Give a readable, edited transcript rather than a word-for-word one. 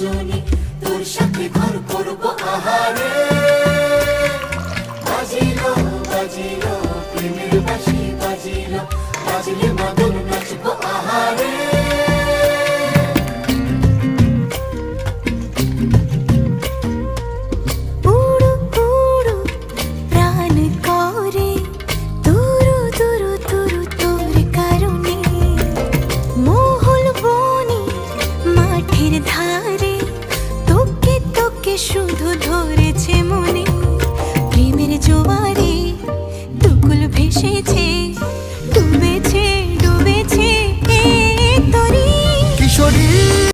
রজনী, তোর সাথে ঘর করবো আহারে। বাজিলো বাজিলো প্রেমের বাঁশি বাজিলো, বাজলে মাদল নাচবো আহারে। ধারে